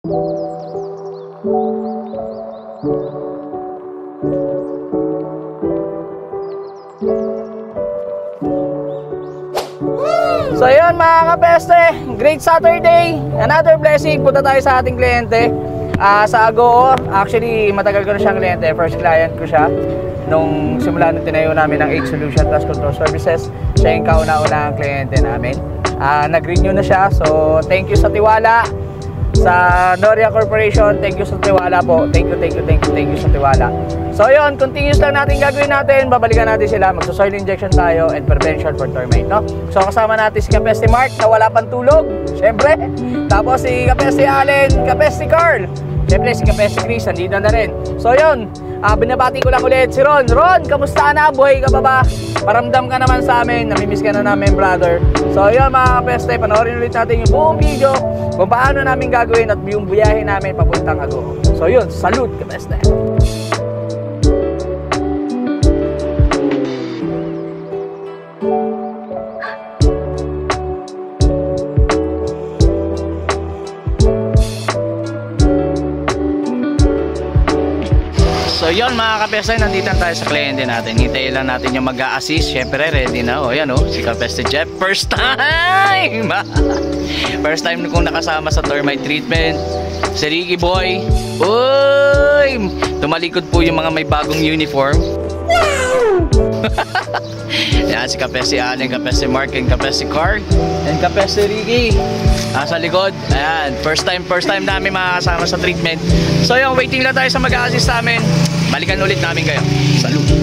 So yun mga kapeste, great Saturday, another blessing. Punta tayo sa ating kliyente sa Agoo. Actually matagal ko na siyang kliyente, first client ko siya nung simula nung tinayo namin ng H Solution Dust Control Services. Siya yung kauna-una ang kliyente namin. Nag-renew na siya, so thank you sa tiwala sa Noria Corporation. Thank you sa tiwala po. Thank you sa tiwala. So yun, continuous lang natin gagawin natin. Babalikan natin sila, magso-soil injection tayo and prevention for termite, no? So kasama natin si Kapeste Mark na wala pang tulog, syempre. Tapos si Kapeste Allen, Kapeste Carl, syempre si Kapeste Chris, nandito na rin. So yun, binabati ko lang ulit si Ron. Ron, kamusta na? Buhay ka pa ba? Paramdam ka naman sa amin, namimiss ka na namin, brother. So yun mga Kapeste, panoorin ulit natin yung buong video kung paano namin gagawin at yung buyahe namin papuntang Agoo. So yun, salute Kapeste. So yun mga kapeste, nandito tayo sa kliyente natin. Hintayin lang natin yung mag-a-assist. Syempre ready na. O yan o, si Kapeste Jeff. First time! First time kong nakasama sa termite treatment. Si Ricky Boy. Uy! Tumalikod po yung mga may bagong uniform. Yan si Kapeste Allen, Kapeste Mark, and Kapeste Carl, and Kapeste Ricky sa likod. Ayan, first time namin makakasama sa treatment. So yung waiting lang tayo sa mag-a-assist namin. Balikan ulit namin kayo. Salute.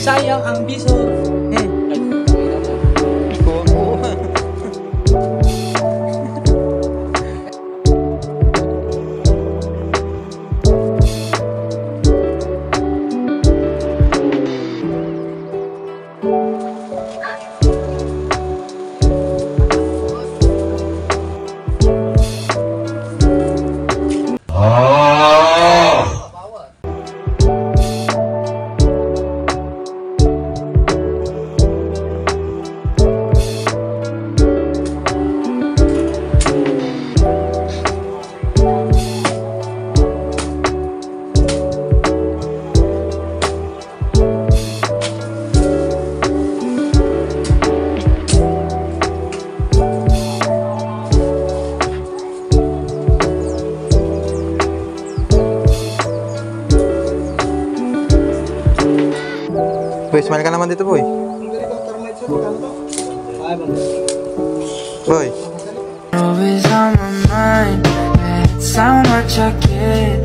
Sayang ang biso. Boy, smile ka naman dito, boy. Boy. Always on my mind. It's how much I can't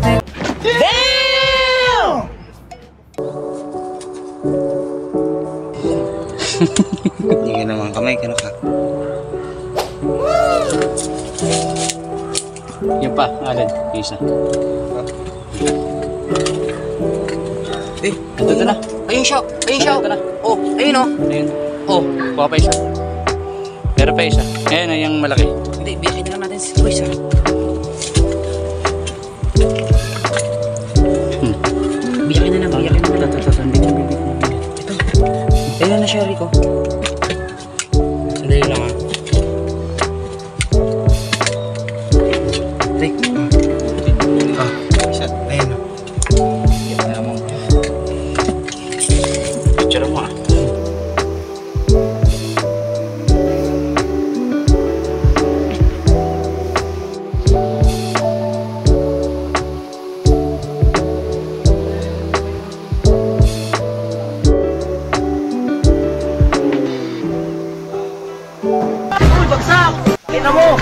think. Damn! Hindi ka naman kamay, kano ka? Yung pa, Allen, isa. Ito na. Ayun siya. Ito na. Oh, ayun oh. Ayun. Oh. Kuha pa isa. Pero pa isa. Ayan, yung malaki. Hindi, biyakin na lang natin si Boys ha. Biyakin na lang. Sandali yung bibig mo. Ito. Ayun na siya, Rico. Sandali lang ha. Rick. Isa. Ayun. Picture mo ha. Uy, bagsak! Kita mo!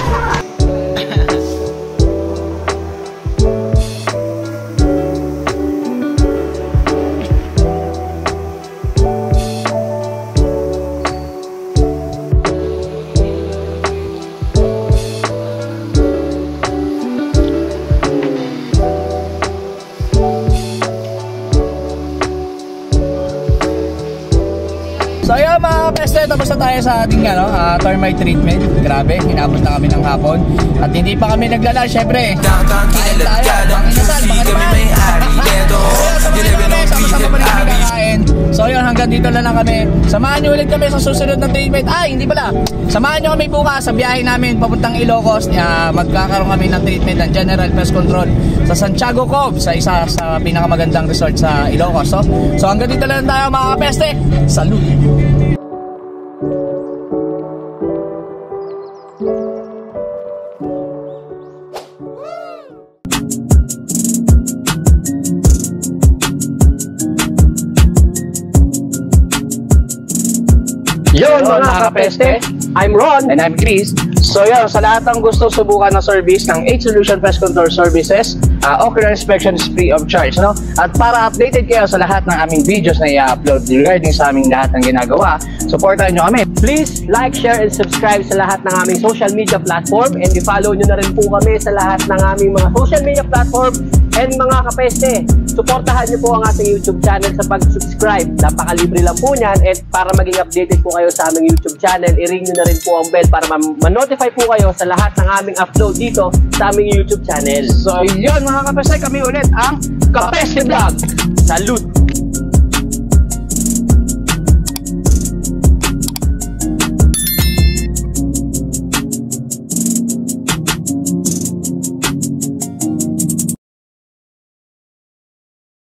So ayun mga kapeste, tapos na tayo sa ating termite treatment. Grabe, hinabot na kami ng hapon. At hindi pa kami naglalal, syempre. Kain tayo, panginasal, panganiman. Sama-sama pa rin kami kakain. So ayun, hanggang dito na lang kami. Samahan nyo ulit kami sa susunod na treatment. Ay, hindi pala. Samahan nyo kami bukas sa biyahe namin papuntang Ilocos. Magkakaroon kami ng treatment ng General Pest Control sa Santiago Cove, sa isa sa pinakamagandang resort sa Ilocos. So hanggang dito lang tayo mga kapeste. Salud! Yun mga kapeste, I'm Ron and I'm Chris. So yun, sa lahat ng gustong subukan ng service ng 8 Solution Pest Control Services, ocular inspection is free of charge, no? At para updated kayo sa lahat ng aming videos na i-upload regarding sa aming lahat ng ginagawa, supportan nyo kami. Please like, share, and subscribe sa lahat ng aming social media platform, and i-follow nyo na rin po kami sa lahat ng aming mga social media platform. And mga kapeste, suportahan nyo po ang ating YouTube channel sa pag-subscribe. Napakalibre lang po niyan, and para maging updated po kayo sa aming YouTube channel, i-ring nyo na rin po ang bell para ma-notify po kayo sa lahat ng aming upload dito sa aming YouTube channel. So yun mga kapeste, kami ulit ang Kapeste Vlog. Salute!